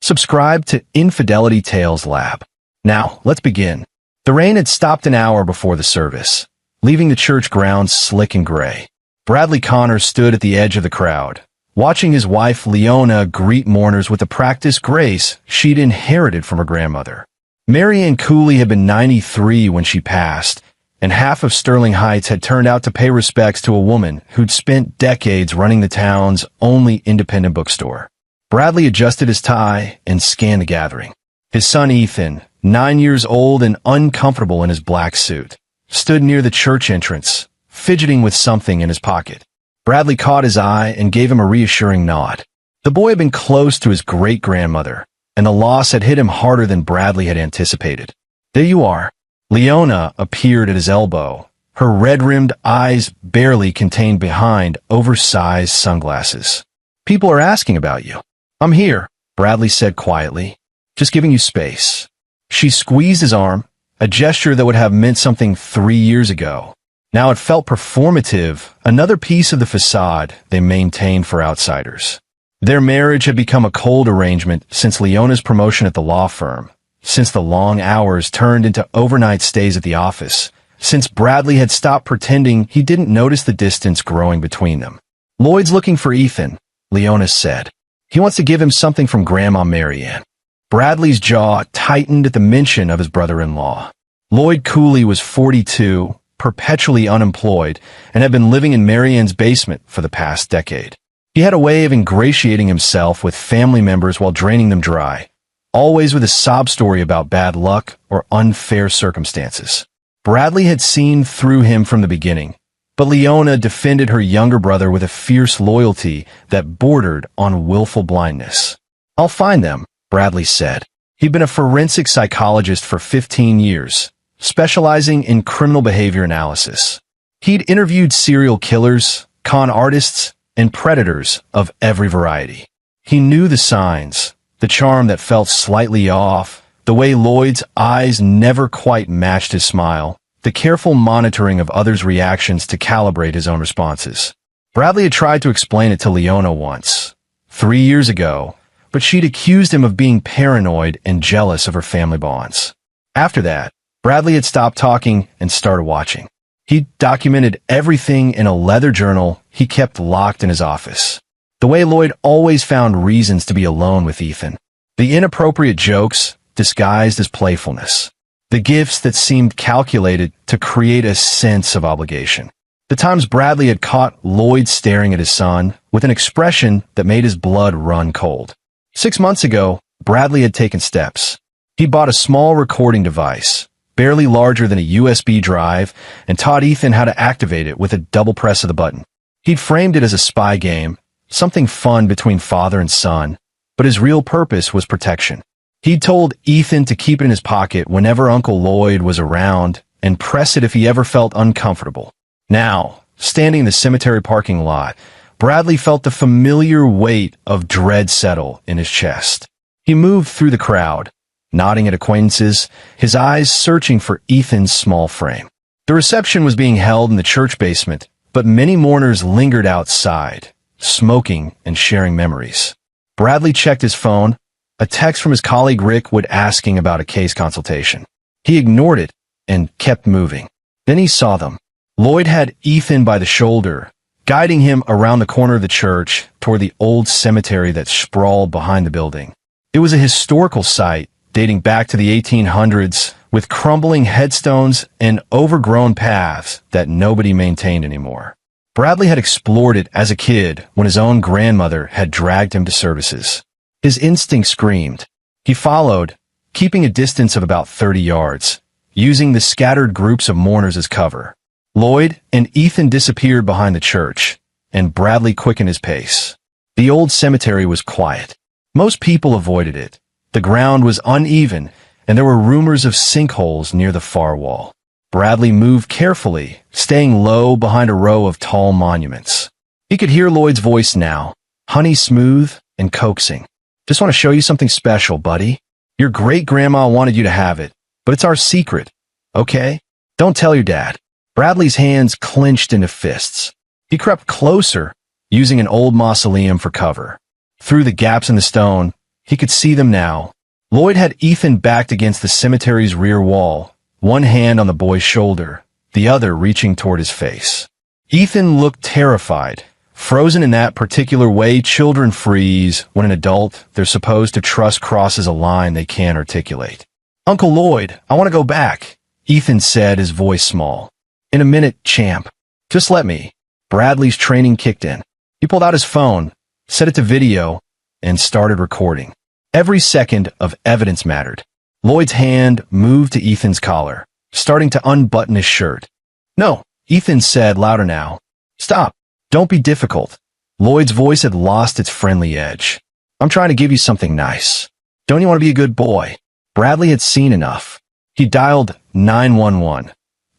Subscribe to Infidelity Tales Lab. Now, let's begin. The rain had stopped an hour before the service, leaving the church grounds slick and gray. Bradley Connor stood at the edge of the crowd, watching his wife Leona greet mourners with the practiced grace she'd inherited from her grandmother. Mary Ann Cooley had been 93 when she passed, and half of Sterling Heights had turned out to pay respects to a woman who'd spent decades running the town's only independent bookstore. Bradley adjusted his tie and scanned the gathering. His son Ethan, 9 years old and uncomfortable in his black suit, stood near the church entrance, fidgeting with something in his pocket. Bradley caught his eye and gave him a reassuring nod. The boy had been close to his great-grandmother, and the loss had hit him harder than Bradley had anticipated. "There you are." Leona appeared at his elbow, her red-rimmed eyes barely contained behind oversized sunglasses. "People are asking about you." "I'm here," Bradley said quietly, "just giving you space." She squeezed his arm, a gesture that would have meant something 3 years ago. Now it felt performative, another piece of the facade they maintained for outsiders. Their marriage had become a cold arrangement since Leona's promotion at the law firm, since the long hours turned into overnight stays at the office, since Bradley had stopped pretending he didn't notice the distance growing between them. "Lloyd's looking for Ethan," Leona said. "He wants to give him something from Grandma Mary Ann." Bradley's jaw tightened at the mention of his brother-in-law. Lloyd Cooley was 42, perpetually unemployed, and had been living in Mary Ann's basement for the past decade. He had a way of ingratiating himself with family members while draining them dry, always with a sob story about bad luck or unfair circumstances. Bradley had seen through him from the beginning, but Leona defended her younger brother with a fierce loyalty that bordered on willful blindness. "I'll find them," Bradley said. He'd been a forensic psychologist for 15 years, specializing in criminal behavior analysis. He'd interviewed serial killers, con artists, and predators of every variety. He knew the signs, the charm that felt slightly off, the way Lloyd's eyes never quite matched his smile, the careful monitoring of others' reactions to calibrate his own responses. Bradley had tried to explain it to Leona once, 3 years ago, but she'd accused him of being paranoid and jealous of her family bonds. After that, Bradley had stopped talking and started watching. He documented everything in a leather journal he kept locked in his office. The way Lloyd always found reasons to be alone with Ethan. The inappropriate jokes disguised as playfulness. The gifts that seemed calculated to create a sense of obligation. The times Bradley had caught Lloyd staring at his son with an expression that made his blood run cold. 6 months ago, Bradley had taken steps. He bought a small recording device, barely larger than a USB drive, and taught Ethan how to activate it with a double press of the button. He'd framed it as a spy game, something fun between father and son, but his real purpose was protection. He'd told Ethan to keep it in his pocket whenever Uncle Lloyd was around and press it if he ever felt uncomfortable. Now, standing in the cemetery parking lot, Bradley felt the familiar weight of dread settle in his chest. He moved through the crowd, nodding at acquaintances, his eyes searching for Ethan's small frame. The reception was being held in the church basement, but many mourners lingered outside, smoking and sharing memories. Bradley checked his phone. A text from his colleague Rick would asking about a case consultation. He ignored it and kept moving. Then he saw them. Lloyd had Ethan by the shoulder, guiding him around the corner of the church toward the old cemetery that sprawled behind the building. It was a historical site dating back to the 1800s, with crumbling headstones and overgrown paths that nobody maintained anymore. Bradley had explored it as a kid when his own grandmother had dragged him to services. His instinct screamed. He followed, keeping a distance of about 30 yards, using the scattered groups of mourners as cover. Lloyd and Ethan disappeared behind the church, and Bradley quickened his pace. The old cemetery was quiet. Most people avoided it. The ground was uneven, and there were rumors of sinkholes near the far wall. Bradley moved carefully, staying low behind a row of tall monuments. He could hear Lloyd's voice now, honey smooth and coaxing. "Just want to show you something special, buddy. Your great-grandma wanted you to have it, but it's our secret, okay? Don't tell your dad." Bradley's hands clenched into fists. He crept closer, using an old mausoleum for cover. Through the gaps in the stone, He could see them now. Lloyd had Ethan backed against the cemetery's rear wall, one hand on the boy's shoulder, the other reaching toward his face. Ethan looked terrified, frozen in that particular way children freeze when an adult they're supposed to trust crosses a line they can't articulate. "Uncle Lloyd, I want to go back," Ethan said, his voice small. "In a minute, champ. Just let me." Bradley's training kicked in. He pulled out his phone, set it to video, and started recording. Every second of evidence mattered. Lloyd's hand moved to Ethan's collar, starting to unbutton his shirt. "No," Ethan said louder now. "Stop. Don't be difficult." Lloyd's voice had lost its friendly edge. "I'm trying to give you something nice. Don't you want to be a good boy?" Bradley had seen enough. He dialed 911,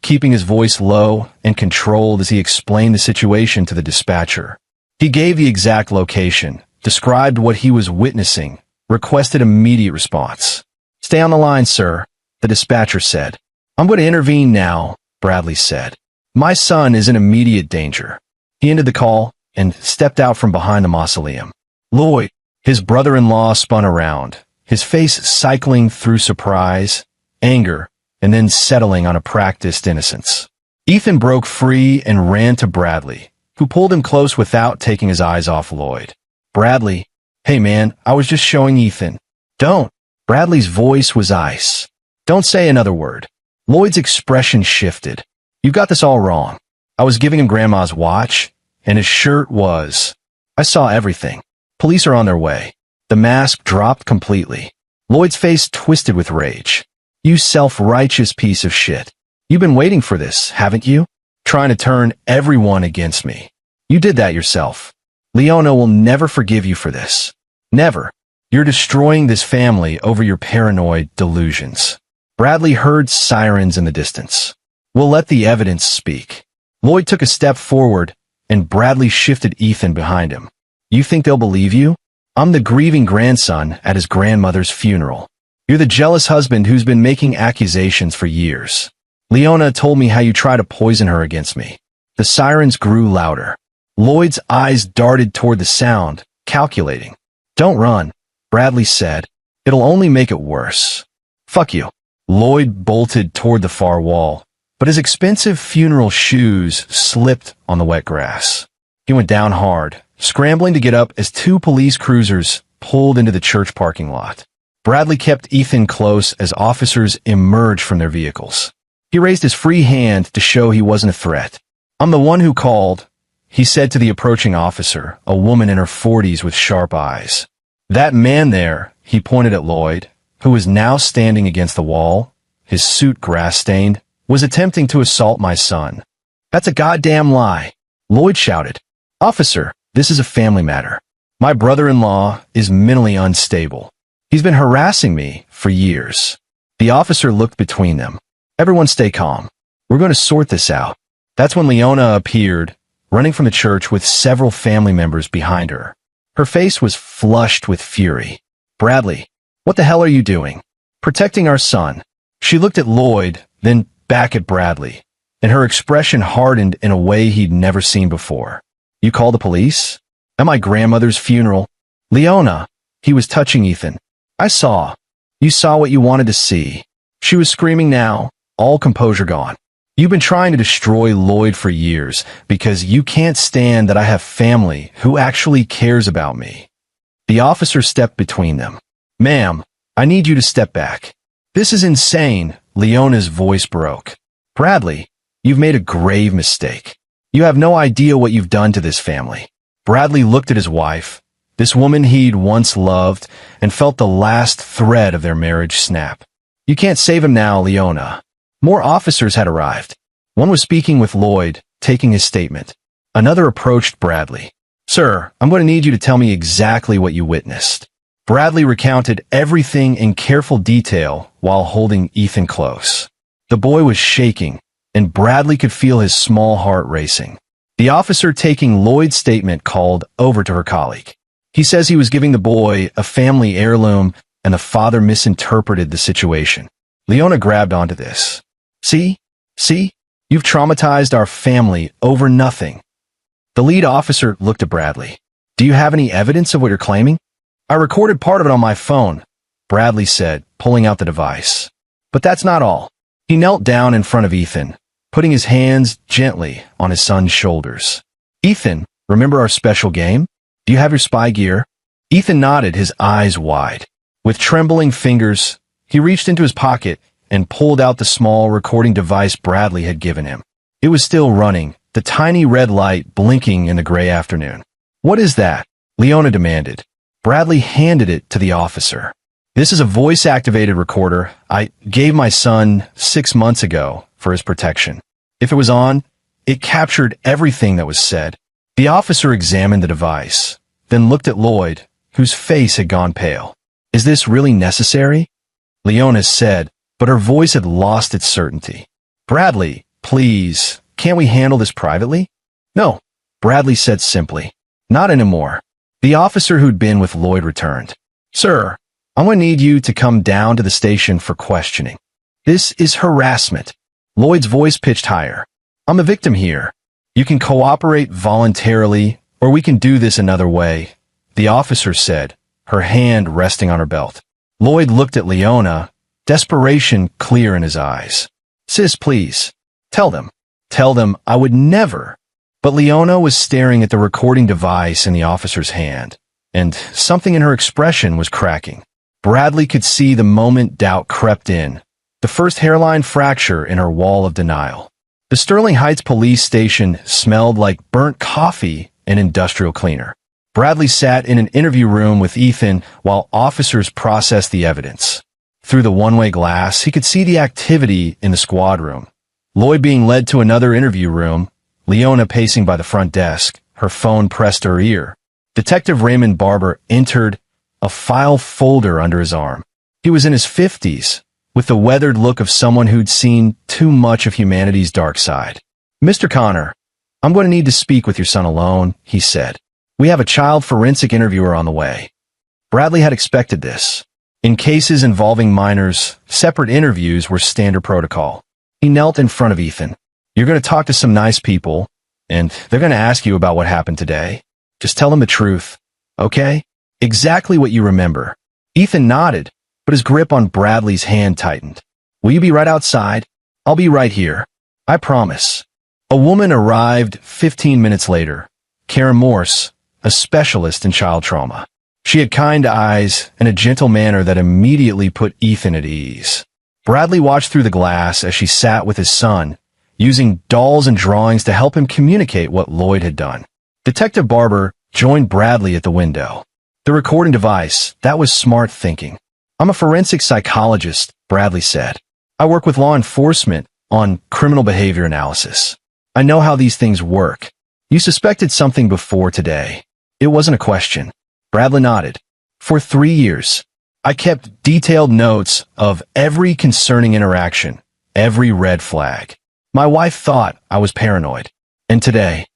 keeping his voice low and controlled as he explained the situation to the dispatcher. He gave the exact location, described what he was witnessing, requested immediate response. "Stay on the line, sir," the dispatcher said. "I'm going to intervene now," Bradley said. "My son is in immediate danger." He ended the call and stepped out from behind the mausoleum. Lloyd, his brother-in-law, spun around, his face cycling through surprise, anger, and then settling on a practiced innocence. Ethan broke free and ran to Bradley, who pulled him close without taking his eyes off Lloyd. "Bradley, hey man, I was just showing Ethan." "Don't." Bradley's voice was ice. "Don't say another word." Lloyd's expression shifted. "You got this all wrong. I was giving him Grandma's watch, and his shirt was. I saw everything. Police are on their way." The mask dropped completely. Lloyd's face twisted with rage. "You self-righteous piece of shit. You've been waiting for this, haven't you? Trying to turn everyone against me. You did that yourself. Leona will never forgive you for this. Never. You're destroying this family over your paranoid delusions." Bradley heard sirens in the distance. "We'll let the evidence speak." Lloyd took a step forward, and Bradley shifted Ethan behind him. "You think they'll believe you? I'm the grieving grandson at his grandmother's funeral. You're the jealous husband who's been making accusations for years. Leona told me how you tried to poison her against me." The sirens grew louder. Lloyd's eyes darted toward the sound, calculating. "Don't run," Bradley said. "It'll only make it worse." "Fuck you." Lloyd bolted toward the far wall, but his expensive funeral shoes slipped on the wet grass. He went down hard, scrambling to get up as two police cruisers pulled into the church parking lot. Bradley kept Ethan close as officers emerged from their vehicles. He raised his free hand to show he wasn't a threat. "I'm the one who called," he said to the approaching officer, a woman in her 40s with sharp eyes. "That man there," he pointed at Lloyd, who was now standing against the wall, his suit grass-stained, "was attempting to assault my son." "That's a goddamn lie," Lloyd shouted. "Officer, this is a family matter. My brother-in-law is mentally unstable. He's been harassing me for years." The officer looked between them. "Everyone stay calm. We're going to sort this out." That's when Leona appeared, running from the church with several family members behind her. Her face was flushed with fury. "Bradley, what the hell are you doing? Protecting our son." She looked at Lloyd, then back at Bradley, and her expression hardened in a way he'd never seen before. "You call the police? At my grandmother's funeral?" "Leona," he was touching Ethan. "I saw. You saw what you wanted to see." She was screaming now, all composure gone. "You've been trying to destroy Lloyd for years because you can't stand that I have family who actually cares about me." The officer stepped between them. "Ma'am, I need you to step back." "This is insane," Leona's voice broke. "Bradley, you've made a grave mistake. You have no idea what you've done to this family." Bradley looked at his wife, this woman he'd once loved, and felt the last thread of their marriage snap. "You can't save him now, Leona." More officers had arrived. One was speaking with Lloyd, taking his statement. Another approached Bradley. "Sir, I'm going to need you to tell me exactly what you witnessed." Bradley recounted everything in careful detail while holding Ethan close. The boy was shaking, and Bradley could feel his small heart racing. The officer taking Lloyd's statement called over to her colleague. "He says he was giving the boy a family heirloom and the father misinterpreted the situation." Leona grabbed onto this. See? You've traumatized our family over nothing." The lead officer looked at Bradley. "Do you have any evidence of what you're claiming?" I recorded part of it on my phone, Bradley said, pulling out the device. But that's not all. He knelt down in front of Ethan, putting his hands gently on his son's shoulders. Ethan, remember our special game? Do you have your spy gear? Ethan nodded, his eyes wide. With trembling fingers, he reached into his pocket and pulled out the small recording device Bradley had given him. It was still running, the tiny red light blinking in the gray afternoon. What is that? Leona demanded. Bradley handed it to the officer. This is a voice-activated recorder I gave my son 6 months ago for his protection. If it was on, it captured everything that was said. The officer examined the device, then looked at Lloyd, whose face had gone pale. Is this really necessary? Leona said, but her voice had lost its certainty. Bradley, please, can't we handle this privately? No, Bradley said simply. Not anymore. The officer who'd been with Lloyd returned. Sir, I'm going to need you to come down to the station for questioning. This is harassment. Lloyd's voice pitched higher. I'm a victim here. You can cooperate voluntarily, or we can do this another way, the officer said, her hand resting on her belt. Lloyd looked at Leona, desperation clear in his eyes. Sis, please, tell them. Tell them I would never. But Leona was staring at the recording device in the officer's hand, and something in her expression was cracking. Bradley could see the moment doubt crept in, the first hairline fracture in her wall of denial. The Sterling Heights police station smelled like burnt coffee and industrial cleaner. Bradley sat in an interview room with Ethan while officers processed the evidence. Through the one-way glass, he could see the activity in the squad room. Lloyd being led to another interview room, Leona pacing by the front desk, her phone pressed to her ear. Detective Raymond Barber entered, a file folder under his arm. He was in his 50s, with the weathered look of someone who'd seen too much of humanity's dark side. Mr. Connor, I'm going to need to speak with your son alone, he said. We have a child forensic interviewer on the way. Bradley had expected this. In cases involving minors, separate interviews were standard protocol. He knelt in front of Ethan. You're going to talk to some nice people, and they're going to ask you about what happened today. Just tell them the truth, okay? Exactly what you remember. Ethan nodded, but his grip on Bradley's hand tightened. Will you be right outside? I'll be right here. I promise. A woman arrived 15 minutes later. Karen Morse, a specialist in child trauma. She had kind eyes and a gentle manner that immediately put Ethan at ease. Bradley watched through the glass as she sat with his son, using dolls and drawings to help him communicate what Lloyd had done. Detective Barber joined Bradley at the window. The recording device, that was smart thinking. I'm a forensic psychologist, Bradley said. I work with law enforcement on criminal behavior analysis. I know how these things work. You suspected something before today. It wasn't a question. Bradley nodded. For 3 years, I kept detailed notes of every concerning interaction, every red flag. My wife thought I was paranoid. And today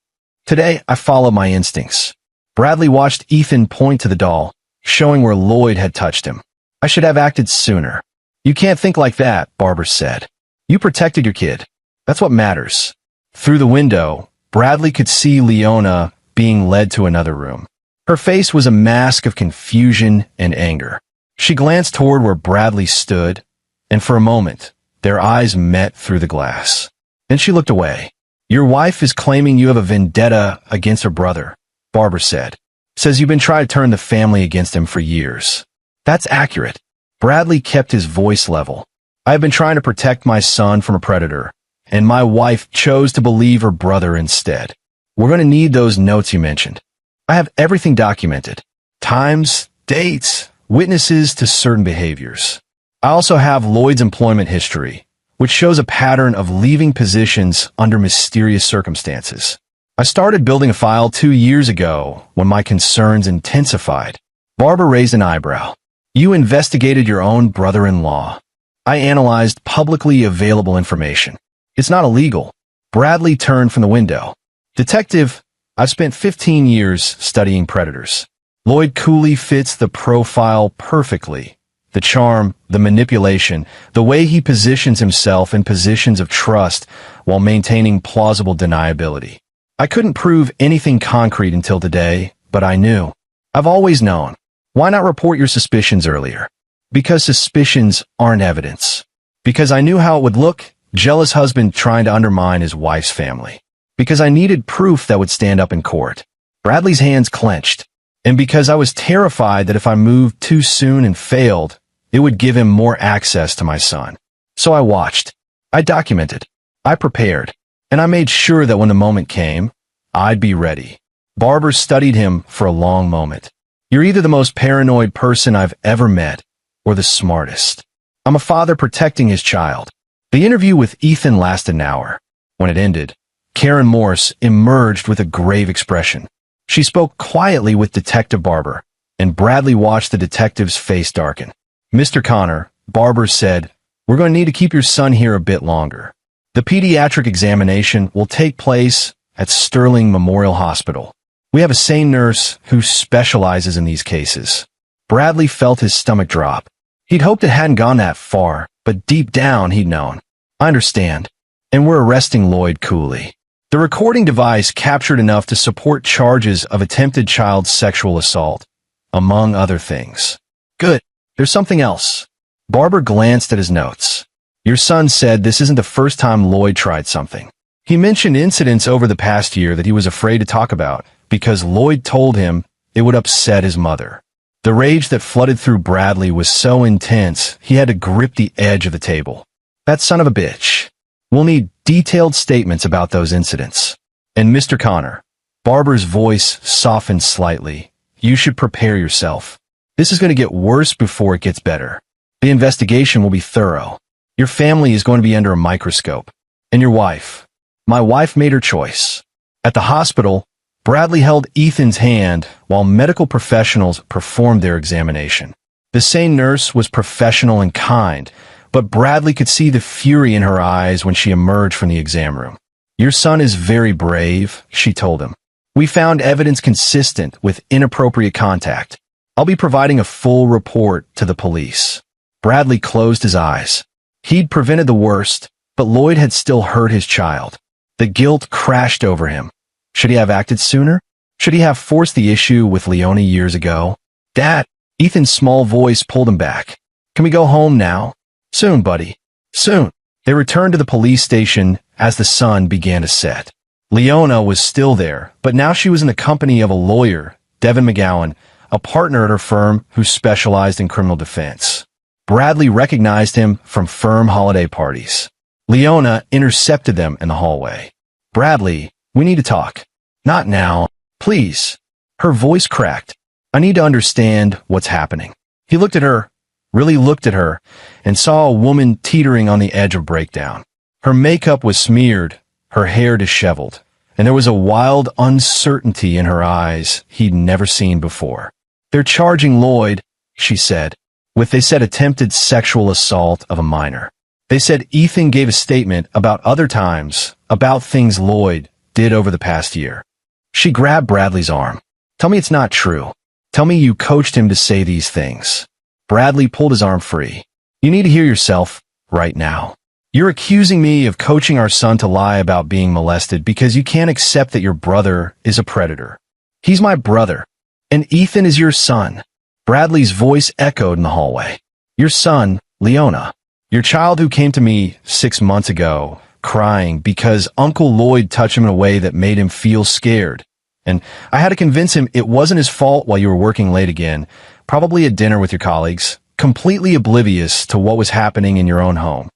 I followed my instincts. Bradley watched Ethan point to the doll, showing where Lloyd had touched him. I should have acted sooner. You can't think like that, Barber said. You protected your kid. That's what matters. Through the window, Bradley could see Leona being led to another room. Her face was a mask of confusion and anger. She glanced toward where Bradley stood, and for a moment, their eyes met through the glass. Then she looked away. Your wife is claiming you have a vendetta against her brother, Barber said. Says you've been trying to turn the family against him for years. That's accurate. Bradley kept his voice level. I have been trying to protect my son from a predator, and my wife chose to believe her brother instead. We're going to need those notes you mentioned. I have everything documented. Times, dates, witnesses to certain behaviors. I also have Lloyd's employment history, which shows a pattern of leaving positions under mysterious circumstances. I started building a file 2 years ago when my concerns intensified. Barber raised an eyebrow. You investigated your own brother-in-law. I analyzed publicly available information. It's not illegal. Bradley turned from the window. Detective, I've spent 15 years studying predators. Lloyd coolly fits the profile perfectly. The charm, the manipulation, the way he positions himself in positions of trust while maintaining plausible deniability. I couldn't prove anything concrete until today, but I knew. I've always known. Why not report your suspicions earlier? Because suspicions aren't evidence. Because I knew how it would look, jealous husband trying to undermine his wife's family. Because I needed proof that would stand up in court. Bradley's hands clenched. And because I was terrified that if I moved too soon and failed, it would give him more access to my son. So I watched. I documented. I prepared. And I made sure that when the moment came, I'd be ready. Barber studied him for a long moment. You're either the most paranoid person I've ever met, or the smartest. I'm a father protecting his child. The interview with Ethan lasted an hour. When it ended, Karen Morse emerged with a grave expression. She spoke quietly with Detective Barber, and Bradley watched the detective's face darken. Mr. Connor, Barber said, we're going to need to keep your son here a bit longer. The pediatric examination will take place at Sterling Memorial Hospital. We have a sane nurse who specializes in these cases. Bradley felt his stomach drop. He'd hoped it hadn't gone that far, but deep down he'd known. I understand. And we're arresting Lloyd Cooley. The recording device captured enough to support charges of attempted child sexual assault, among other things. Good. There's something else. Barber glanced at his notes. Your son said this isn't the first time Lloyd tried something. He mentioned incidents over the past year that he was afraid to talk about because Lloyd told him it would upset his mother. The rage that flooded through Bradley was so intense, he had to grip the edge of the table. That son of a bitch. We'll need detailed statements about those incidents. And Mr. Connor, Barber's voice softened slightly. You should prepare yourself. This is going to get worse before it gets better. The investigation will be thorough. Your family is going to be under a microscope. And your wife. My wife made her choice. At the hospital, Bradley held Ethan's hand while medical professionals performed their examination. The sane nurse was professional and kind, but Bradley could see the fury in her eyes when she emerged from the exam room. Your son is very brave, she told him. We found evidence consistent with inappropriate contact. I'll be providing a full report to the police. Bradley closed his eyes. He'd prevented the worst, but Lloyd had still hurt his child. The guilt crashed over him. Should he have acted sooner? Should he have forced the issue with Leona years ago? Dad, Ethan's small voice pulled him back. Can we go home now? Soon, buddy. Soon. They returned to the police station as the sun began to set. Leona was still there, but now she was in the company of a lawyer, Devin McGowan, a partner at her firm who specialized in criminal defense. Bradley recognized him from firm holiday parties. Leona intercepted them in the hallway. Bradley, we need to talk. Not now. Please. Her voice cracked. I need to understand what's happening. He looked at her, really looked at her, and saw a woman teetering on the edge of breakdown. Her makeup was smeared, her hair disheveled, and there was a wild uncertainty in her eyes he'd never seen before. They're charging Lloyd, she said, with they said attempted sexual assault of a minor. They said Ethan gave a statement about other times, about things Lloyd did over the past year. She grabbed Bradley's arm. Tell me it's not true. Tell me you coached him to say these things. Bradley pulled his arm free. You need to hear yourself right now. You're accusing me of coaching our son to lie about being molested because you can't accept that your brother is a predator. He's my brother, and Ethan is your son. Bradley's voice echoed in the hallway. Your son, Leona. Your child who came to me 6 months ago, crying because Uncle Lloyd touched him in a way that made him feel scared. And I had to convince him it wasn't his fault while you were working late again, probably at dinner with your colleagues, completely oblivious to what was happening in your own home.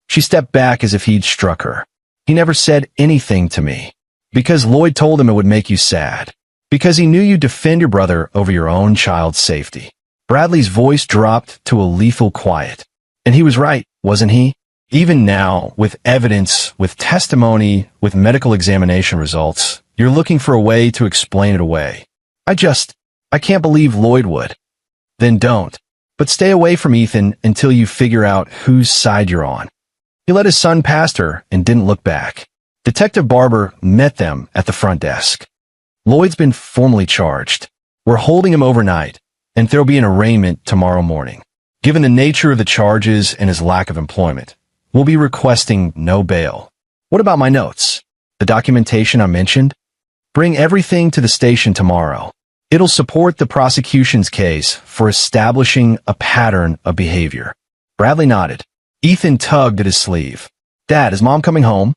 She stepped back as if he'd struck her. He never said anything to me. Because Lloyd told him it would make you sad. Because he knew you'd defend your brother over your own child's safety. Bradley's voice dropped to a lethal quiet. And he was right, wasn't he? Even now, with evidence, with testimony, with medical examination results, you're looking for a way to explain it away. I can't believe Lloyd would. Then don't. But stay away from Ethan until you figure out whose side you're on. He let his son past her and didn't look back. Detective Barber met them at the front desk. Lloyd's been formally charged. We're holding him overnight, and there'll be an arraignment tomorrow morning. Given the nature of the charges and his lack of employment, we'll be requesting no bail. What about my notes? The documentation I mentioned? Bring everything to the station tomorrow. It'll support the prosecution's case for establishing a pattern of behavior. Bradley nodded. Ethan tugged at his sleeve. Dad, is Mom coming home?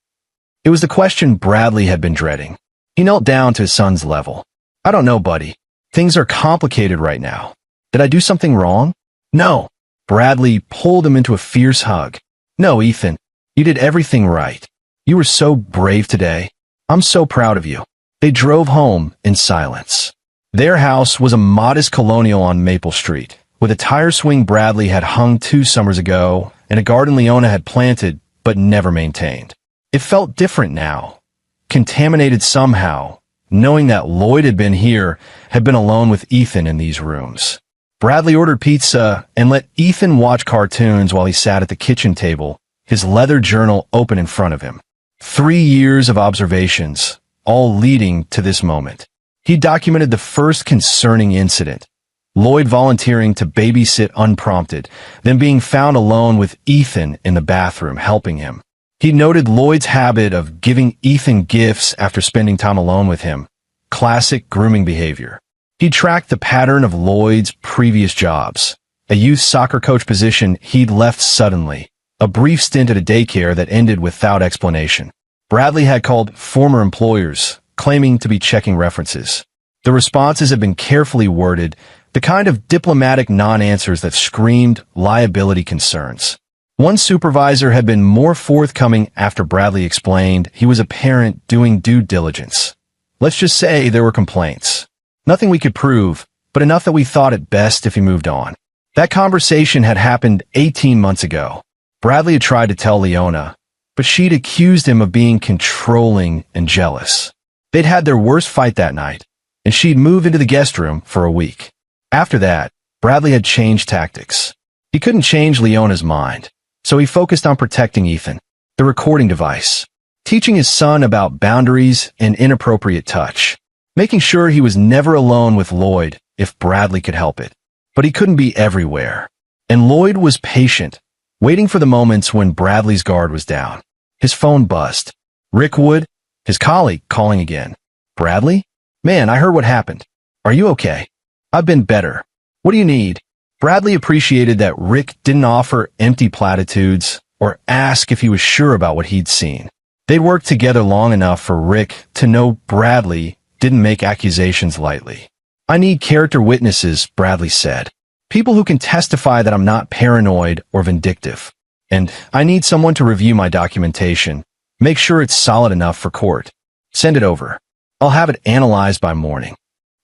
It was the question Bradley had been dreading. He knelt down to his son's level. I don't know, buddy. Things are complicated right now. Did I do something wrong? No. Bradley pulled him into a fierce hug. No, Ethan. You did everything right. You were so brave today. I'm so proud of you. They drove home in silence. Their house was a modest colonial on Maple Street, with a tire swing Bradley had hung 2 summers ago and a garden Leona had planted but never maintained. It felt different now, contaminated somehow, knowing that Lloyd had been here, had been alone with Ethan in these rooms. Bradley ordered pizza and let Ethan watch cartoons while he sat at the kitchen table, his leather journal open in front of him. 3 years of observations, all leading to this moment. He documented the first concerning incident, Lloyd volunteering to babysit unprompted, then being found alone with Ethan in the bathroom helping him. He noted Lloyd's habit of giving Ethan gifts after spending time alone with him, classic grooming behavior. He tracked the pattern of Lloyd's previous jobs, a youth soccer coach position he'd left suddenly, a brief stint at a daycare that ended without explanation. Bradley had called former employers, claiming to be checking references. The responses had been carefully worded, the kind of diplomatic non-answers that screamed liability concerns. One supervisor had been more forthcoming after Bradley explained he was a parent doing due diligence. Let's just say there were complaints. Nothing we could prove, but enough that we thought it best if he moved on. That conversation had happened 18 months ago. Bradley had tried to tell Leona, but she'd accused him of being controlling and jealous. They'd had their worst fight that night, and she'd moved into the guest room for a week. After that, Bradley had changed tactics. He couldn't change Leona's mind, so he focused on protecting Ethan, the recording device, teaching his son about boundaries and inappropriate touch, making sure he was never alone with Lloyd if Bradley could help it. But he couldn't be everywhere. And Lloyd was patient, waiting for the moments when Bradley's guard was down. His phone buzzed. Rick Wood, his colleague, calling again. Bradley? Man, I heard what happened. Are you okay? I've been better. What do you need? Bradley appreciated that Rick didn't offer empty platitudes or ask if he was sure about what he'd seen. They'd worked together long enough for Rick to know Bradley didn't make accusations lightly. I need character witnesses, Bradley said. People who can testify that I'm not paranoid or vindictive. And I need someone to review my documentation. Make sure it's solid enough for court. Send it over. I'll have it analyzed by morning.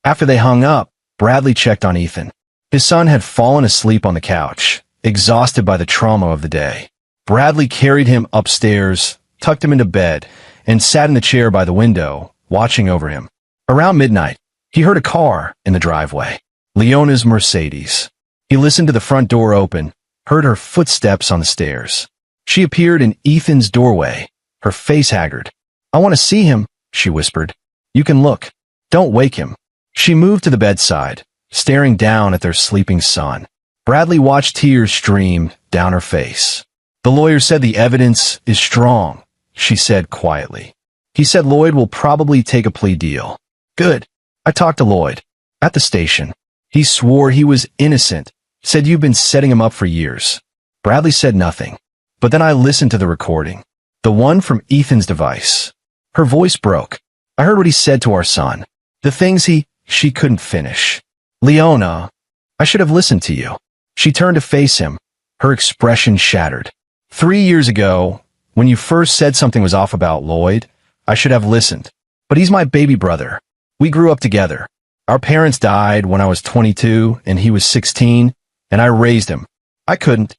After they hung up, Bradley checked on Ethan. His son had fallen asleep on the couch, exhausted by the trauma of the day. Bradley carried him upstairs, tucked him into bed, and sat in the chair by the window, watching over him. Around midnight, he heard a car in the driveway. Leona's Mercedes. He listened to the front door open, heard her footsteps on the stairs. She appeared in Ethan's doorway, her face haggard. I want to see him, she whispered. You can look. Don't wake him. She moved to the bedside, staring down at their sleeping son. Bradley watched tears stream down her face. The lawyer said the evidence is strong, she said quietly. He said Lloyd will probably take a plea deal. Good. I talked to Lloyd. At the station. He swore he was innocent, said you've been setting him up for years. Bradley said nothing. But then I listened to the recording. The one from Ethan's device. Her voice broke. I heard what he said to our son. The things she couldn't finish. Leona, I should have listened to you. She turned to face him, her expression shattered. 3 years ago, when you first said something was off about Lloyd, I should have listened. But he's my baby brother. We grew up together. Our parents died when I was 22 and he was 16, and I raised him. I couldn't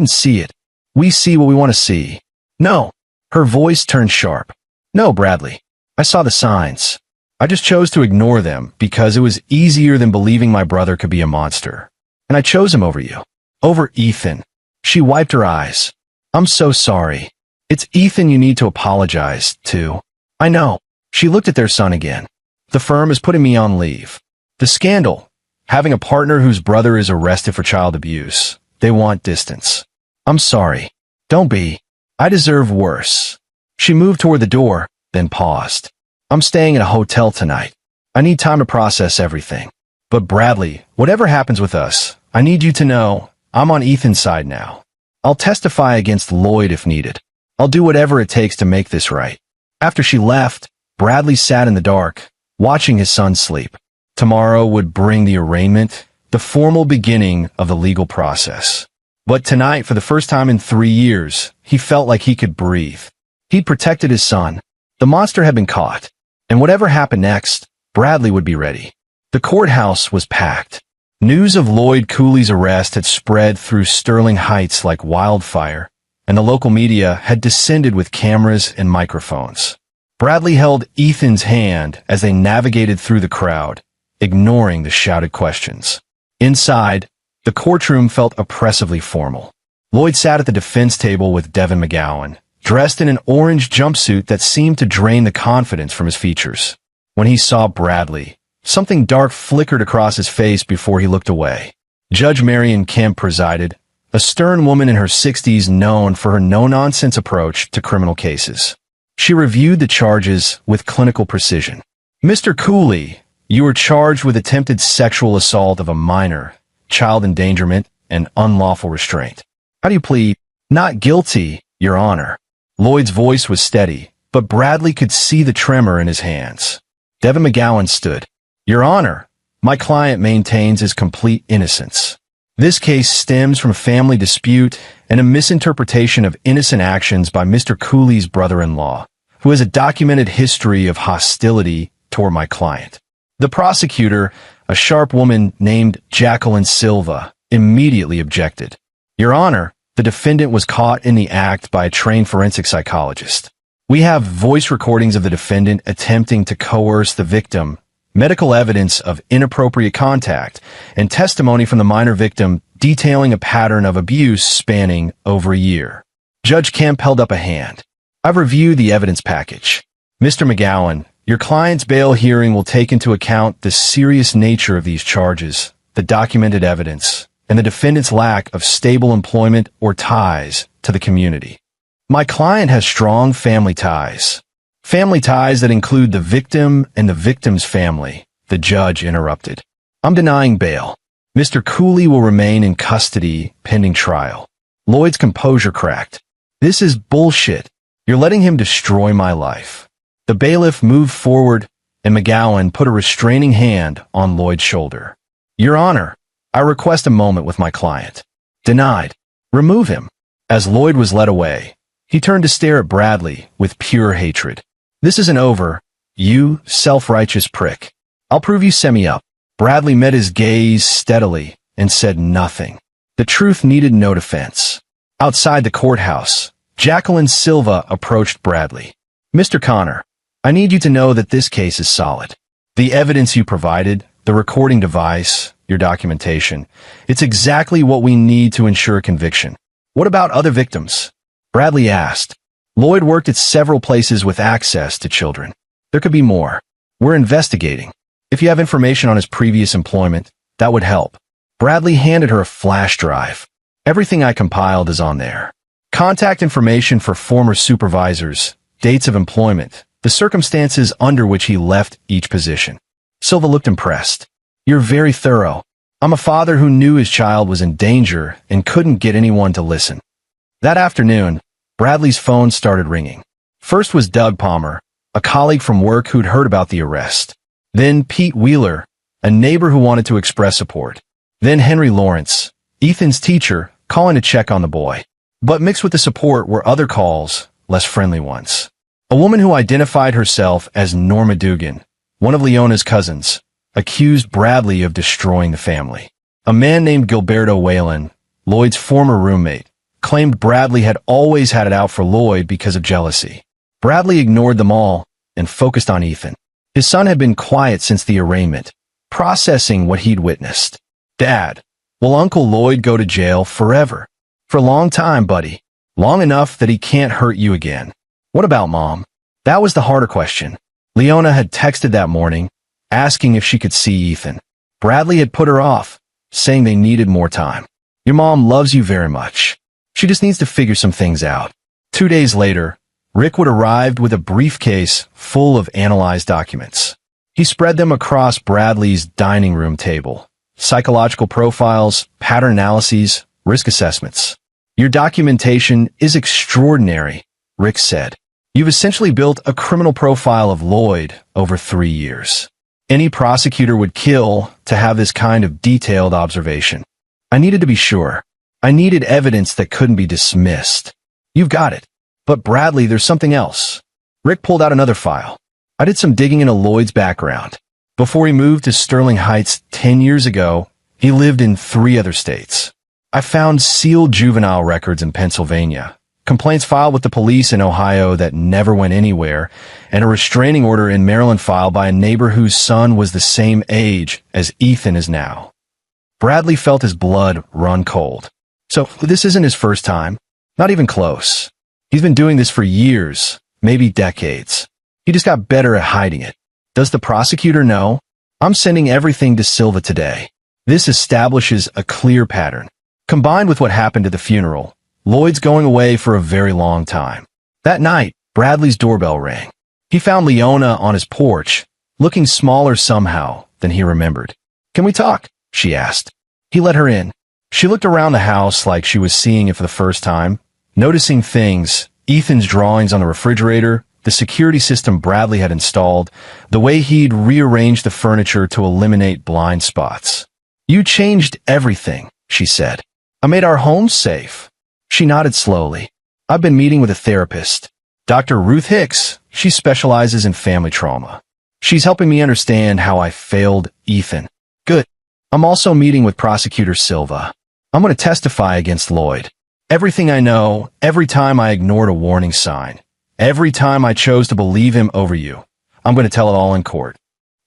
see it. We see what we want to see. No. Her voice turned sharp. No, Bradley. I saw the signs. I just chose to ignore them because it was easier than believing my brother could be a monster. And I chose him over you. Over Ethan. She wiped her eyes. I'm so sorry. It's Ethan you need to apologize to. I know. She looked at their son again. The firm is putting me on leave. The scandal. Having a partner whose brother is arrested for child abuse. They want distance. I'm sorry. Don't be. I deserve worse. She moved toward the door, then paused. I'm staying at a hotel tonight. I need time to process everything. But Bradley, whatever happens with us, I need you to know I'm on Ethan's side now. I'll testify against Lloyd if needed. I'll do whatever it takes to make this right. After she left, Bradley sat in the dark, watching his son sleep. Tomorrow would bring the arraignment, the formal beginning of the legal process. But tonight, for the first time in 3 years, he felt like he could breathe. He'd protected his son. The monster had been caught. And whatever happened next, Bradley would be ready. The courthouse was packed. News of Lloyd Cooley's arrest had spread through Sterling Heights like wildfire, and the local media had descended with cameras and microphones. Bradley held Ethan's hand as they navigated through the crowd, ignoring the shouted questions. Inside, the courtroom felt oppressively formal. Lloyd sat at the defense table with Devin McGowan, dressed in an orange jumpsuit that seemed to drain the confidence from his features. When he saw Bradley, something dark flickered across his face before he looked away. Judge Marion Kemp presided, a stern woman in her 60s known for her no-nonsense approach to criminal cases. She reviewed the charges with clinical precision. Mr. Cooley, you were charged with attempted sexual assault of a minor, child endangerment, and unlawful restraint. How do you plead? Not guilty, Your Honor. Lloyd's voice was steady, but Bradley could see the tremor in his hands. Devin McGowan stood. Your Honor, my client maintains his complete innocence. This case stems from a family dispute and a misinterpretation of innocent actions by Mr. Cooley's brother-in-law, who has a documented history of hostility toward my client. The prosecutor, a sharp woman named Jacqueline Silva, immediately objected. Your Honor, the defendant was caught in the act by a trained forensic psychologist. We have voice recordings of the defendant attempting to coerce the victim, medical evidence of inappropriate contact, and testimony from the minor victim detailing a pattern of abuse spanning over a year. Judge Kemp held up a hand. I've reviewed the evidence package. Mr. McGowan, your client's bail hearing will take into account the serious nature of these charges, the documented evidence, and the defendant's lack of stable employment or ties to the community. My client has strong family ties. Family ties that include the victim and the victim's family, the judge interrupted. I'm denying bail. Mr. Cooley will remain in custody pending trial. Lloyd's composure cracked. This is bullshit. You're letting him destroy my life. The bailiff moved forward, and McGowan put a restraining hand on Lloyd's shoulder. Your Honor, I request a moment with my client. Denied. Remove him. As Lloyd was led away, he turned to stare at Bradley with pure hatred. This isn't over, you self-righteous prick. I'll prove you semi-up. Bradley met his gaze steadily and said nothing. The truth needed no defense. Outside the courthouse, Jacqueline Silva approached Bradley. Mr. Connor, I need you to know that this case is solid. The evidence you provided, the recording device, your documentation, it's exactly what we need to ensure conviction. What about other victims? Bradley asked. Lloyd worked at several places with access to children. There could be more. We're investigating. If you have information on his previous employment, that would help. Bradley handed her a flash drive. Everything I compiled is on there. Contact information for former supervisors, dates of employment, the circumstances under which he left each position. Silva looked impressed. You're very thorough. I'm a father who knew his child was in danger and couldn't get anyone to listen. That afternoon, Bradley's phone started ringing. First was Doug Palmer, a colleague from work who'd heard about the arrest. Then Pete Wheeler, a neighbor who wanted to express support. Then Henry Lawrence, Ethan's teacher, calling to check on the boy. But mixed with the support were other calls, less friendly ones. A woman who identified herself as Norma Dugan, one of Leona's cousins, accused Bradley of destroying the family. A man named Gilberto Whalen, Lloyd's former roommate, claimed Bradley had always had it out for Lloyd because of jealousy. Bradley ignored them all and focused on Ethan. His son had been quiet since the arraignment, processing what he'd witnessed. Dad, will Uncle Lloyd go to jail forever? For a long time, buddy. Long enough that he can't hurt you again. What about Mom? That was the harder question. Leona had texted that morning, asking if she could see Ethan. Bradley had put her off, saying they needed more time. Your mom loves you very much. She just needs to figure some things out. 2 days later, Rick would arrived with a briefcase full of analyzed documents. He spread them across Bradley's dining room table. Psychological profiles, pattern analyses, risk assessments. Your documentation is extraordinary, Rick said. You've essentially built a criminal profile of Lloyd over 3 years. Any prosecutor would kill to have this kind of detailed observation. I needed to be sure. I needed evidence that couldn't be dismissed. You've got it. But Bradley, there's something else. Rick pulled out another file. I did some digging into Lloyd's background. Before he moved to Sterling Heights 10 years ago, he lived in 3 other states. I found sealed juvenile records in Pennsylvania, complaints filed with the police in Ohio that never went anywhere, and a restraining order in Maryland filed by a neighbor whose son was the same age as Ethan is now. Bradley felt his blood run cold. So this isn't his first time. Not even close. He's been doing this for years, maybe decades. He just got better at hiding it. Does the prosecutor know? I'm sending everything to Silva today. This establishes a clear pattern. Combined with what happened at the funeral, Lloyd's going away for a very long time. That night, Bradley's doorbell rang. He found Leona on his porch, looking smaller somehow than he remembered. Can we talk? She asked. He let her in. She looked around the house like she was seeing it for the first time, noticing things, Ethan's drawings on the refrigerator, the security system Bradley had installed, the way he'd rearranged the furniture to eliminate blind spots. You changed everything, she said. I made our home safe. She nodded slowly. I've been meeting with a therapist, Dr. Ruth Hicks. She specializes in family trauma. She's helping me understand how I failed Ethan. Good. I'm also meeting with Prosecutor Silva. I'm going to testify against Lloyd. Everything I know, every time I ignored a warning sign, every time I chose to believe him over you, I'm going to tell it all in court.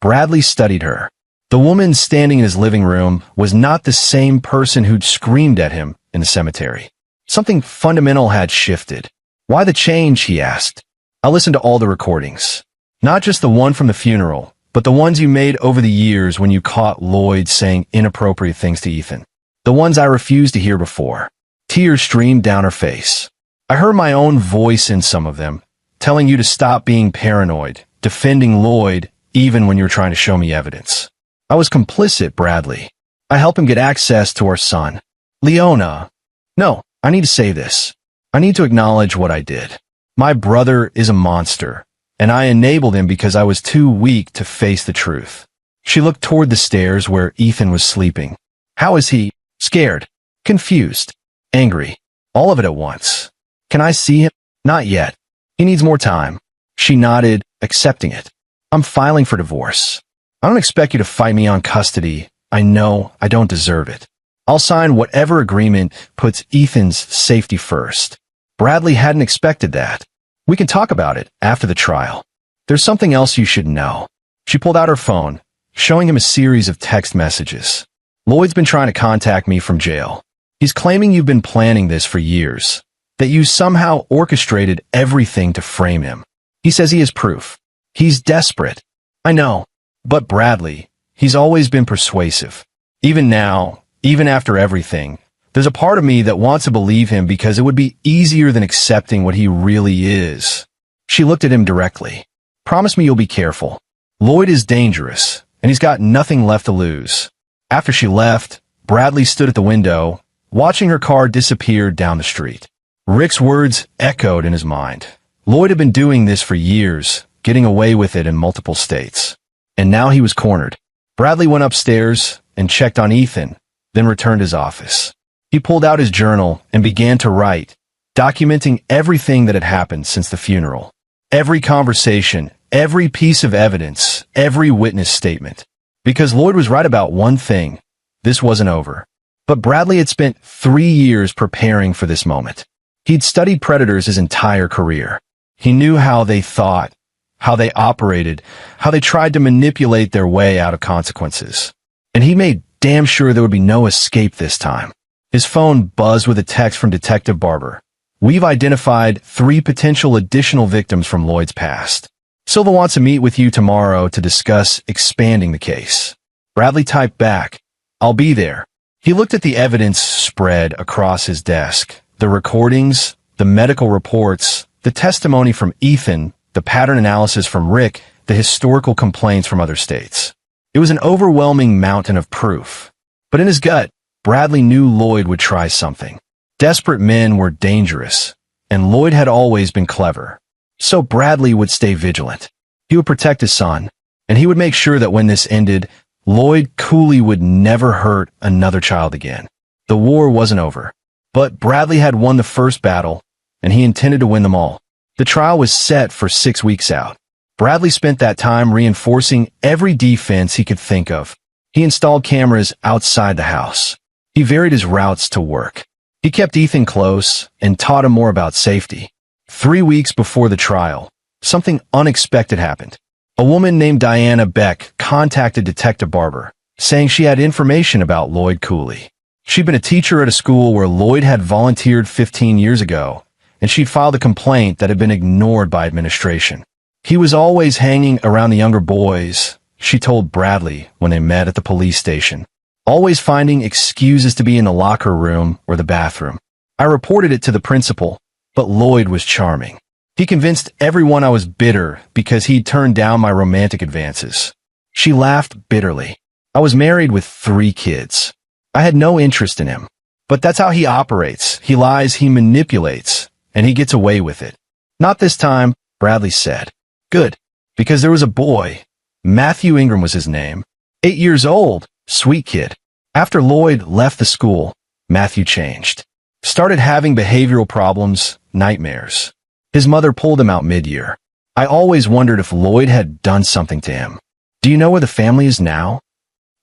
Bradley studied her. The woman standing in his living room was not the same person who'd screamed at him in the cemetery. Something fundamental had shifted. Why the change, he asked. I listened to all the recordings. Not just the one from the funeral, but the ones you made over the years when you caught Lloyd saying inappropriate things to Ethan. The ones I refused to hear before. Tears streamed down her face. I heard my own voice in some of them, telling you to stop being paranoid, defending Lloyd, even when you were trying to show me evidence. I was complicit, Bradley. I helped him get access to our son. Leona. No, I need to say this. I need to acknowledge what I did. My brother is a monster, and I enabled him because I was too weak to face the truth. She looked toward the stairs where Ethan was sleeping. How is he? Scared, confused, angry, all of it at once. Can I see him? Not yet. He needs more time. She nodded, accepting it. I'm filing for divorce. I don't expect you to fight me on custody. I know I don't deserve it. I'll sign whatever agreement puts Ethan's safety first. Bradley hadn't expected that. We can talk about it after the trial. There's something else you should know. She pulled out her phone, showing him a series of text messages. Lloyd's been trying to contact me from jail. He's claiming you've been planning this for years, that you somehow orchestrated everything to frame him. He says he has proof. He's desperate. I know. But Bradley, he's always been persuasive. Even now, even after everything, there's a part of me that wants to believe him because it would be easier than accepting what he really is. She looked at him directly. Promise me you'll be careful. Lloyd is dangerous, and he's got nothing left to lose. After she left, Bradley stood at the window, watching her car disappear down the street. Rick's words echoed in his mind. Lloyd had been doing this for years, getting away with it in multiple states. And now he was cornered. Bradley went upstairs and checked on Ethan, then returned to his office. He pulled out his journal and began to write, documenting everything that had happened since the funeral. Every conversation, every piece of evidence, every witness statement. Because Lloyd was right about one thing. This wasn't over. But Bradley had spent 3 years preparing for this moment. He'd studied predators his entire career. He knew how they thought, how they operated, how they tried to manipulate their way out of consequences. And he made damn sure there would be no escape this time. His phone buzzed with a text from Detective Barber. We've identified 3 potential additional victims from Lloyd's past. Silva wants to meet with you tomorrow to discuss expanding the case. Bradley typed back, I'll be there. He looked at the evidence spread across his desk, the recordings, the medical reports, the testimony from Ethan, the pattern analysis from Rick, the historical complaints from other states. It was an overwhelming mountain of proof. But in his gut, Bradley knew Lloyd would try something. Desperate men were dangerous, and Lloyd had always been clever. So Bradley would stay vigilant. He would protect his son, and he would make sure that when this ended, Lloyd Cooley would never hurt another child again. The war wasn't over, but Bradley had won the first battle, and he intended to win them all. The trial was set for 6 weeks out. Bradley spent that time reinforcing every defense he could think of. He installed cameras outside the house. He varied his routes to work. He kept Ethan close and taught him more about safety. 3 weeks before the trial, something unexpected happened. A woman named Diana Beck contacted Detective Barber, saying she had information about Lloyd Cooley. She'd been a teacher at a school where Lloyd had volunteered 15 years ago, and she'd filed a complaint that had been ignored by administration. He was always hanging around the younger boys, she told Bradley when they met at the police station, always finding excuses to be in the locker room or the bathroom. I reported it to the principal, but Lloyd was charming. He convinced everyone I was bitter because he'd turned down my romantic advances. She laughed bitterly. I was married with 3 kids. I had no interest in him. But that's how he operates. He lies, he manipulates, and he gets away with it. Not this time, Bradley said. Good, because there was a boy. Matthew Ingram was his name. 8 years old, sweet kid. After Lloyd left the school, Matthew changed. Started having behavioral problems, nightmares. His mother pulled him out mid-year. I always wondered if Lloyd had done something to him. Do you know where the family is now?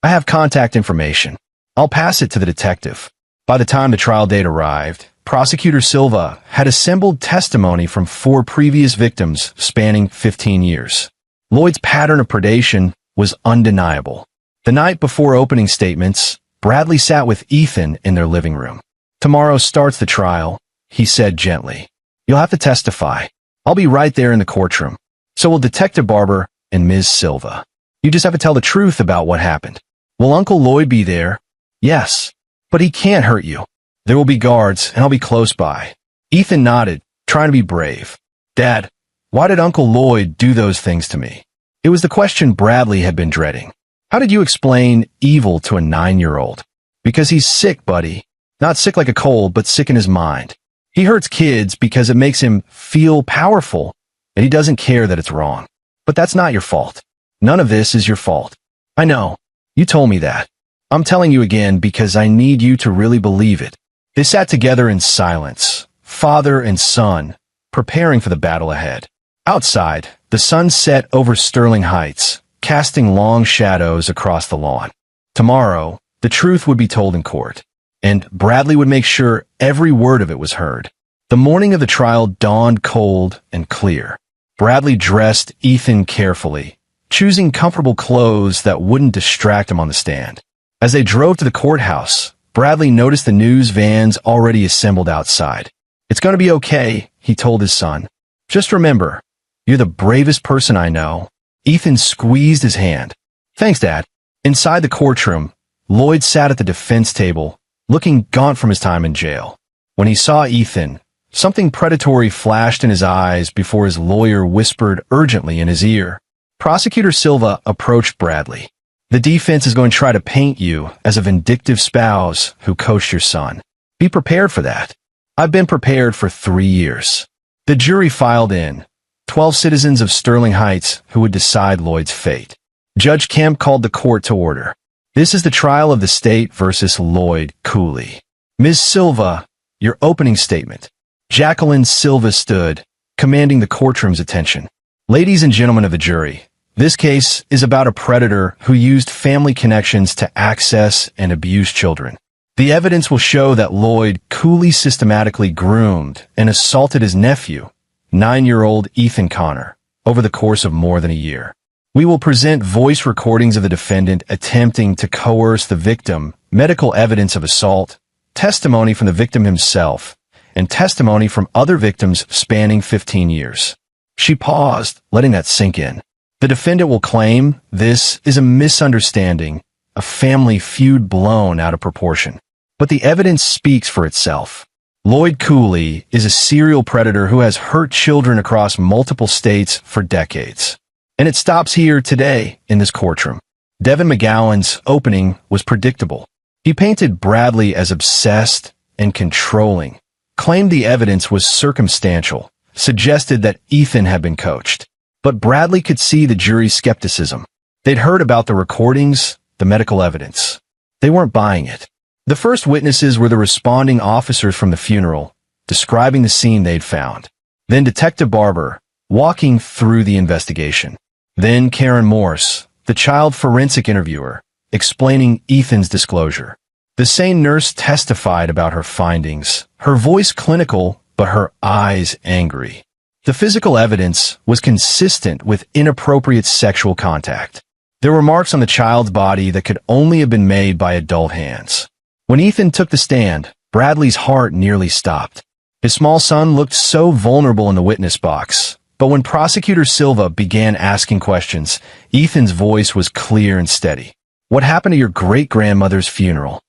I have contact information. I'll pass it to the detective. By the time the trial date arrived, Prosecutor Silva had assembled testimony from 4 previous victims spanning 15 years. Lloyd's pattern of predation was undeniable. The night before opening statements, Bradley sat with Ethan in their living room. Tomorrow starts the trial, he said gently. You'll have to testify. I'll be right there in the courtroom. So will Detective Barber and Ms. Silva. You just have to tell the truth about what happened. Will Uncle Lloyd be there? Yes, but he can't hurt you. There will be guards, and I'll be close by. Ethan nodded, trying to be brave. Dad, why did Uncle Lloyd do those things to me? It was the question Bradley had been dreading. How did you explain evil to a 9-year-old? Because he's sick, buddy. Not sick like a cold, but sick in his mind. He hurts kids because it makes him feel powerful, and he doesn't care that it's wrong. But that's not your fault. None of this is your fault. I know. You told me that. I'm telling you again because I need you to really believe it. They sat together in silence, father and son, preparing for the battle ahead. Outside, the sun set over Sterling Heights, casting long shadows across the lawn. Tomorrow, the truth would be told in court, and Bradley would make sure every word of it was heard. The morning of the trial dawned cold and clear. Bradley dressed Ethan carefully, choosing comfortable clothes that wouldn't distract him on the stand. As they drove to the courthouse, Bradley noticed the news vans already assembled outside. It's going to be okay, he told his son. Just remember, you're the bravest person I know. Ethan squeezed his hand. Thanks, Dad. Inside the courtroom, Lloyd sat at the defense table, looking gaunt from his time in jail. When he saw Ethan, something predatory flashed in his eyes before his lawyer whispered urgently in his ear. Prosecutor Silva approached Bradley. The defense is going to try to paint you as a vindictive spouse who coached your son. Be prepared for that. I've been prepared for 3 years. The jury filed in, 12 citizens of Sterling Heights who would decide Lloyd's fate. Judge Kemp called the court to order. This is the trial of the state versus Lloyd Cooley. Ms. Silva, your opening statement. Jacqueline Silva stood, commanding the courtroom's attention. Ladies and gentlemen of the jury, this case is about a predator who used family connections to access and abuse children. The evidence will show that Lloyd Cooley systematically groomed and assaulted his nephew, 9-year-old Ethan Connor, over the course of more than a year. We will present voice recordings of the defendant attempting to coerce the victim, medical evidence of assault, testimony from the victim himself, and testimony from other victims spanning 15 years. She paused, letting that sink in. The defendant will claim this is a misunderstanding, a family feud blown out of proportion. But the evidence speaks for itself. Lloyd Cooley is a serial predator who has hurt children across multiple states for decades. And it stops here today in this courtroom. Devin McGowan's opening was predictable. He painted Bradley as obsessed and controlling, claimed the evidence was circumstantial, suggested that Ethan had been coached. But Bradley could see the jury's skepticism. They'd heard about the recordings, the medical evidence. They weren't buying it. The first witnesses were the responding officers from the funeral, describing the scene they'd found. Then Detective Barber, walking through the investigation. Then Karen Morse, the child forensic interviewer, explaining Ethan's disclosure. The sane nurse testified about her findings, her voice clinical, but her eyes angry. The physical evidence was consistent with inappropriate sexual contact. There were marks on the child's body that could only have been made by adult hands. When Ethan took the stand, Bradley's heart nearly stopped. His small son looked so vulnerable in the witness box. But when Prosecutor Silva began asking questions, Ethan's voice was clear and steady. "What happened to your great-grandmother's funeral?"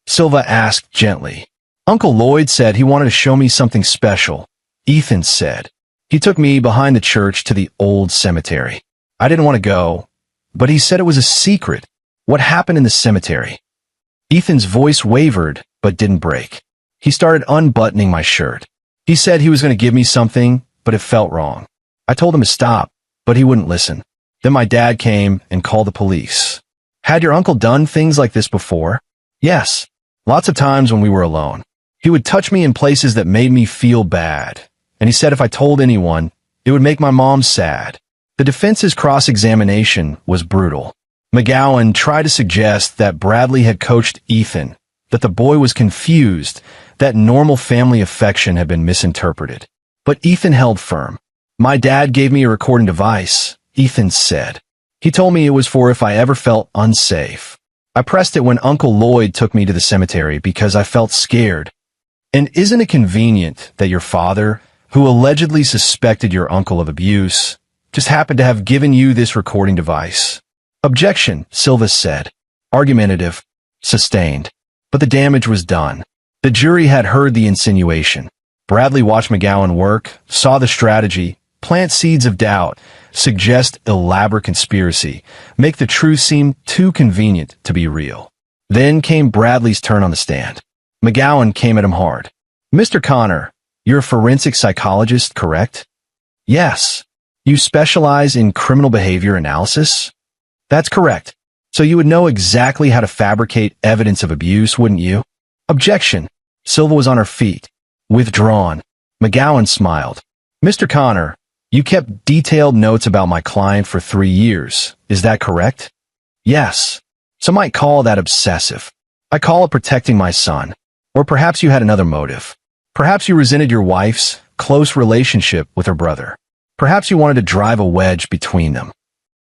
Silva asked gently. "Uncle Lloyd said he wanted to show me something special," Ethan said. "He took me behind the church to the old cemetery. I didn't want to go, but he said it was a secret. What happened in the cemetery?" Ethan's voice wavered, but didn't break. He started unbuttoning my shirt. He said he was going to give me something, but it felt wrong. I told him to stop, but he wouldn't listen. Then my dad came and called the police. "Had your uncle done things like this before?" "Yes. Lots of times when we were alone. He would touch me in places that made me feel bad. And he said if I told anyone, it would make my mom sad." The defense's cross-examination was brutal. McGowan tried to suggest that Bradley had coached Ethan, that the boy was confused, that normal family affection had been misinterpreted. But Ethan held firm. "My dad gave me a recording device," Ethan said. "He told me it was for if I ever felt unsafe. I pressed it when Uncle Lloyd took me to the cemetery because I felt scared." "And isn't it convenient that your father, who allegedly suspected your uncle of abuse, just happened to have given you this recording device?" "Objection," Silva said. Argumentative. Sustained. But the damage was done. The jury had heard the insinuation. Bradley watched McGowan work, saw the strategy, plant seeds of doubt, suggest elaborate conspiracy, make the truth seem too convenient to be real. Then came Bradley's turn on the stand. McGowan came at him hard. "Mr. Connor, you're a forensic psychologist, correct?" "Yes." "You specialize in criminal behavior analysis?" "That's correct. So you would know exactly how to fabricate evidence of abuse, wouldn't you?" "Objection." Silva was on her feet. Withdrawn. McGowan smiled. "Mr. Connor, you kept detailed notes about my client for 3 years. Is that correct?" "Yes." "Some might call that obsessive. I call it protecting my son. Or perhaps you had another motive. Perhaps you resented your wife's close relationship with her brother. Perhaps you wanted to drive a wedge between them."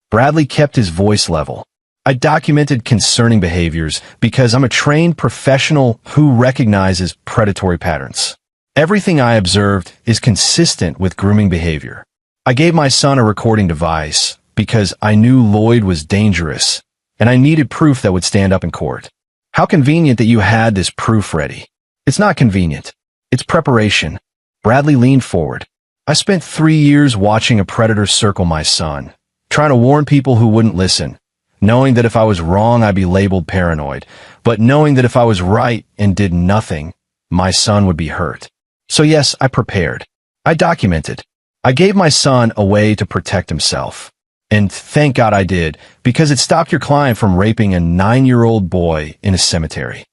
Bradley kept his voice level. "I documented concerning behaviors because I'm a trained professional who recognizes predatory patterns. Everything I observed is consistent with grooming behavior. I gave my son a recording device because I knew Lloyd was dangerous, and I needed proof that would stand up in court. How convenient that you had this proof ready." "It's not convenient. It's preparation." Bradley leaned forward. "I spent 3 years watching a predator circle my son, trying to warn people who wouldn't listen, knowing that if I was wrong I'd be labeled paranoid, but knowing that if I was right and did nothing, my son would be hurt. So yes, I prepared. I documented. I gave my son a way to protect himself. And thank God I did, because it stopped your client from raping a 9-year-old boy in a cemetery."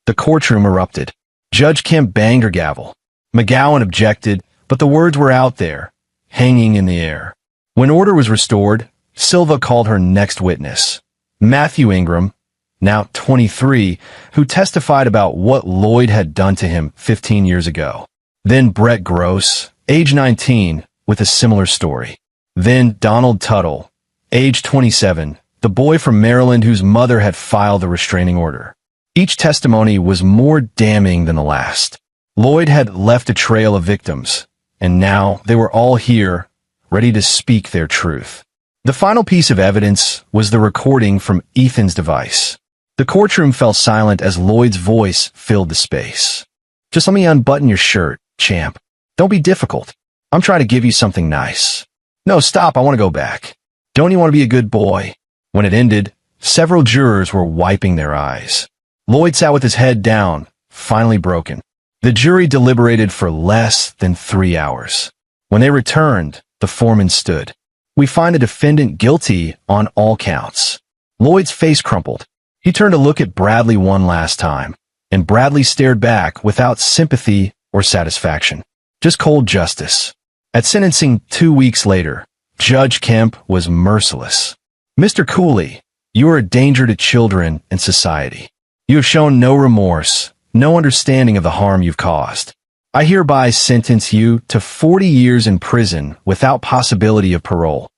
The courtroom erupted. Judge Kemp banged her gavel. McGowan objected, but the words were out there, hanging in the air. When order was restored, Silva called her next witness, Matthew Ingram, now 23, who testified about what Lloyd had done to him 15 years ago. Then Brett Gross, age 19, with a similar story. Then Donald Tuttle, age 27, the boy from Maryland whose mother had filed the restraining order. Each testimony was more damning than the last. Lloyd had left a trail of victims, and now they were all here, ready to speak their truth. The final piece of evidence was the recording from Ethan's device. The courtroom fell silent as Lloyd's voice filled the space. "Just let me unbutton your shirt, champ. Don't be difficult. I'm trying to give you something nice." "No, stop, I want to go back." Don't you want to be a good boy? When it ended, several jurors were wiping their eyes. Lloyd sat with his head down, finally broken. The jury deliberated for less than 3 hours. When they returned, the foreman stood. We find the defendant guilty on all counts. Lloyd's face crumpled. He turned to look at Bradley one last time, and Bradley stared back without sympathy or satisfaction. Just cold justice. At sentencing 2 weeks later, Judge Kemp was merciless. Mr. Cooley, you are a danger to children and society. You have shown no remorse, no understanding of the harm you've caused. I hereby sentence you to 40 years in prison without possibility of parole.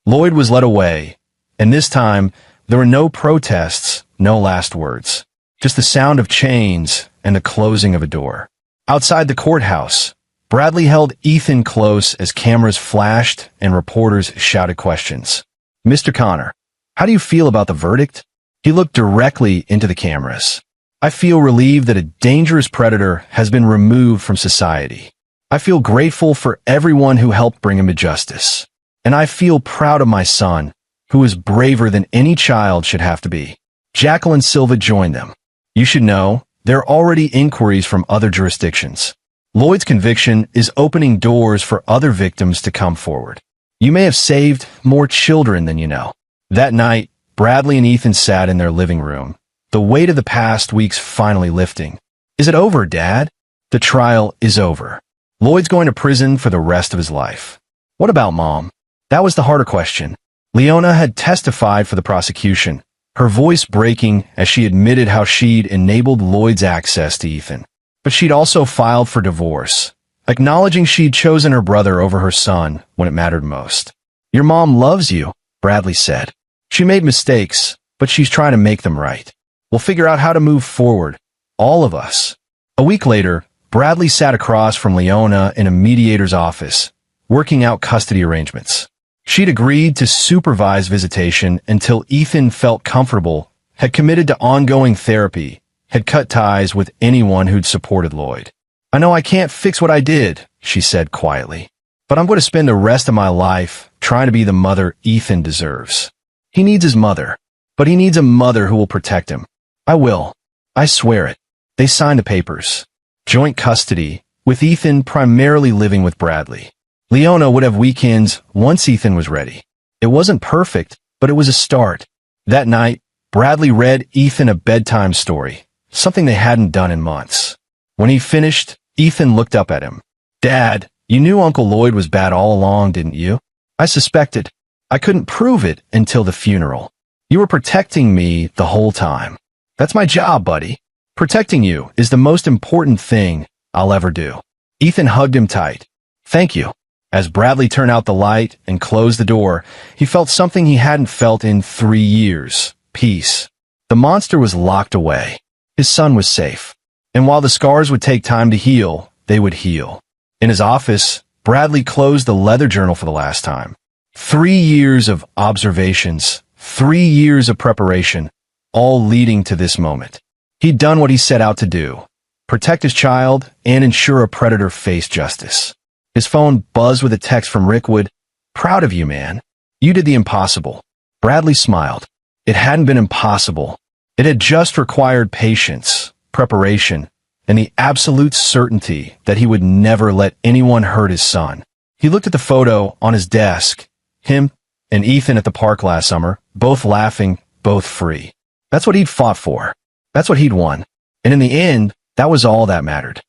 Lloyd was led away, and this time, there were no protests, no last words. Just the sound of chains and the closing of a door. Outside the courthouse, Bradley held Ethan close as cameras flashed and reporters shouted questions. Mr. Connor, how do you feel about the verdict? He looked directly into the cameras. I feel relieved that a dangerous predator has been removed from society. I feel grateful for everyone who helped bring him to justice. And I feel proud of my son, who is braver than any child should have to be. Jacqueline Silva joined them. You should know, there are already inquiries from other jurisdictions. Lloyd's conviction is opening doors for other victims to come forward. You may have saved more children than you know. That night, Bradley and Ethan sat in their living room, the weight of the past weeks finally lifting. Is it over, Dad? The trial is over. Lloyd's going to prison for the rest of his life. What about Mom? That was the harder question. Leona had testified for the prosecution, her voice breaking as she admitted how she'd enabled Lloyd's access to Ethan. But she'd also filed for divorce, acknowledging she'd chosen her brother over her son when it mattered most. Your mom loves you, Bradley said. She made mistakes, but she's trying to make them right. We'll figure out how to move forward, all of us. A week later, Bradley sat across from Leona in a mediator's office, working out custody arrangements. She'd agreed to supervise visitation until Ethan felt comfortable, had committed to ongoing therapy, had cut ties with anyone who'd supported Lloyd. I know I can't fix what I did, she said quietly, but I'm going to spend the rest of my life trying to be the mother Ethan deserves. He needs his mother, but he needs a mother who will protect him. I will. I swear it. They signed the papers. Joint custody, with Ethan primarily living with Bradley. Leona would have weekends once Ethan was ready. It wasn't perfect, but it was a start. That night, Bradley read Ethan a bedtime story, something they hadn't done in months. When he finished, Ethan looked up at him. Dad, you knew Uncle Lloyd was bad all along, didn't you? I suspected. I couldn't prove it until the funeral. You were protecting me the whole time. That's my job, buddy. Protecting you is the most important thing I'll ever do. Ethan hugged him tight. Thank you. As Bradley turned out the light and closed the door, he felt something he hadn't felt in 3 years. Peace. The monster was locked away. His son was safe. And while the scars would take time to heal, they would heal. In his office, Bradley closed the leather journal for the last time. 3 years of observations, 3 years of preparation, all leading to this moment. He'd done what he set out to do. Protect his child and ensure a predator faced justice. His phone buzzed with a text from Rickwood. Proud of you, man. You did the impossible. Bradley smiled. It hadn't been impossible. It had just required patience, preparation, and the absolute certainty that he would never let anyone hurt his son. He looked at the photo on his desk. Him and Ethan at the park last summer, both laughing, both free. That's what he'd fought for. That's what he'd won. And in the end, that was all that mattered.